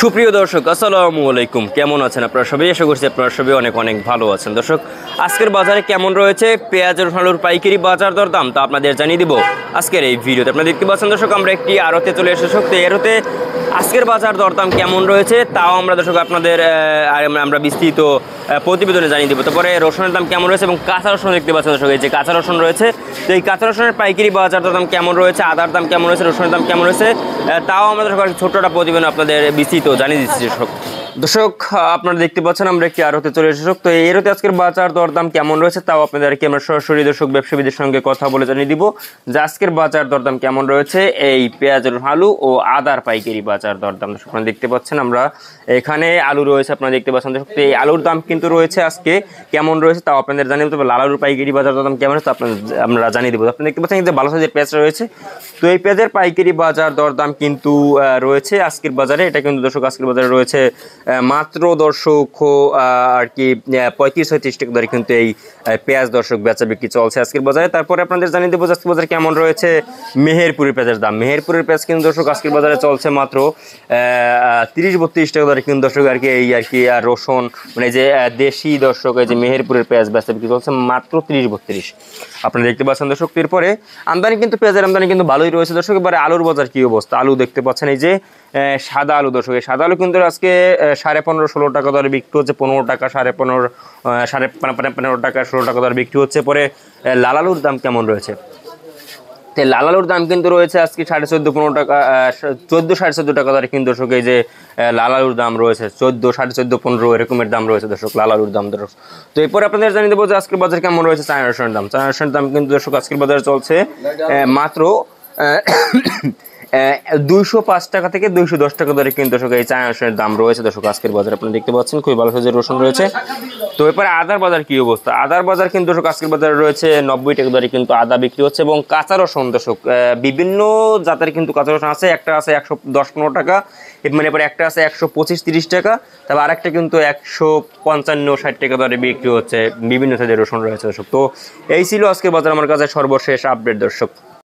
সুপ্রিয় দর্শক আসসালামু আলাইকুম, কেমন আছেন আপনারা সবাই? আশা করছি আপনারা সবাই অনেক অনেক ভালো আছেন। দর্শক, আজকের বাজারে কেমন রয়েছে পেঁয়াজ ও আলুর পাইকারি বাজার দর দাম তা আপনাদের জানিয়ে দিব আজকের এই ভিডিওতে। আপনারা দেখতে পাচ্ছেন দর্শক, আমরা একটি আড়তে চলে এসেছি। তো এরতে আজকের বাজার দরদাম কেমন রয়েছে তাও আমরা দর্শক আপনাদের আমরা বিস্তৃত প্রতিবেদনে জানিয়ে দেবো। তারপরে রসুনের দাম কেমন রয়েছে এবং কাঁচা রসুন দেখতে পাচ্ছেন দর্শক, এই যে কাঁচা রসুন রয়েছে, তো এই কাঁচা রসুনের পাইকারি বাজার দাম কেমন রয়েছে, আদার দাম কেমন রয়েছে, রসুনের দাম কেমন রয়েছে তাও আমাদের ছোট্ট একটা প্রতিবেদন আপনাদের বিস্তৃত জানিয়ে দিচ্ছি দর্শক। আপনারা দেখতে পাচ্ছেন আমরা একটি আড়তে চলে এসেছি। তো এই আড়তে আজকের বাজার দরদাম কেমন রয়েছে তাও আপনাদেরকে আমরা সরাসরি দর্শক ব্যবসায়ীদের সঙ্গে কথা বলে জানিয়ে দিব যে আজকের বাজার দরদাম কেমন রয়েছে এই পেঁয়াজ আলু ও আদার পাইকারি বাজার দরদাম। দর্শক আপনারা দেখতে পাচ্ছেন আমরা এখানে আলু রয়েছে, আপনারা দেখতে পাচ্ছেন দর্শক। এই আলুর দাম কিন্তু রয়েছে আজকে কেমন রয়েছে তাও আপনাদের জানিয়ে দেবো। লাল আলুর পাইকারি বাজার দরদাম কেমন রয়েছে আমরা জানিয়ে দেবো। আপনারা দেখতে পাচ্ছেন যে ভালো সাইজের পেঁয়াজ রয়েছে, তো এই পেঁয়াজের পাইকারি বাজার দরদাম কিন্তু রয়েছে আজকের বাজারে। এটা কিন্তু দর্শক আজকের বাজারে রয়েছে মাত্র দর্শক আর কি 35-36 টাকা দরে কিন্তু এই পেঁয়াজ দর্শক বেচা বিক্রি চলছে আজকের বাজারে। তারপরে আপনাদের জানিয়ে দেবো আজকের বাজারে কেমন রয়েছে মেহেরপুরের পেঁয়াজের দাম। মেহেরপুরের পেঁয়াজ কিন্তু দর্শক আজকের বাজারে চলছে মাত্র 30-32 টাকা দরে কিন্তু দর্শক আর কি আর রসুন মানে যে দেশি দর্শক এই যে মেহেরপুরের পেঁয়াজ বেচা বিক্রি চলছে মাত্র 30-32। আপনারা দেখতে পাচ্ছেন দর্শক। এরপরে আমদানি কিন্তু পেঁয়াজের আমদানি কিন্তু ভালোই রয়েছে দর্শক। এবারে আলুর বাজার কি অবস্থা, আলু দেখতে পাচ্ছেন এই যে সাদা আলু দর্শক, এই সাদা আলু কিন্তু আজকে 15.5-16 টাকা দরে বিক্রি হচ্ছে, 15 টাকা 15.5 টাকা 16 টাকা দরে বিক্রি হচ্ছে। পরে লাল আলুর দাম কেমন রয়েছে, তো লাল আলুর দাম কিন্তু রয়েছে আজকে 14.5-15 টাকা 14-14.5 টাকা দরে কিন্তু দর্শক এই যে লাল আলুর দাম রয়েছে 14, 14.5, 15 এরকমের দাম রয়েছে দর্শক লাল আলুর দাম দর্শক। তো এরপর আপনাদের জানিয়ে দেবো যে আজকের বাজারে কেমন রয়েছে চায়না রসুনের দাম। চায়না রসুনের দাম কিন্তু দর্শক আজকের বাজারে চলছে মাত্র 205 টাকা থেকে 210 টাকা দরে কিন্তু দর্শক এই চায়না রসুনের দাম রয়েছে দর্শক আজকের বাজারে। আপনারা দেখতে পাচ্ছেন খুবই ভালো সাইজের রসুন রয়েছে। তো এরপরে আদার বাজার কি অবস্থা, আদার বাজার কিন্তু দর্শক আজকের বাজারে রয়েছে 90 টাকা দরে কিন্তু আদা বিক্রি হচ্ছে। এবং কাঁচা রসুন দর্শক বিভিন্ন জাতের কিন্তু কাঁচা রসুন আছে, একটা আছে 110-15 টাকা, মানে এরপরে একটা আছে 125-30 টাকা, তারপর আরেকটা কিন্তু 155-60 টাকা দরে বিক্রি হচ্ছে। বিভিন্ন সাইজের রসুন রয়েছে দর্শক। তো এই ছিল আজকের বাজার আমার কাছে সর্বশেষ আপডেট দর্শক।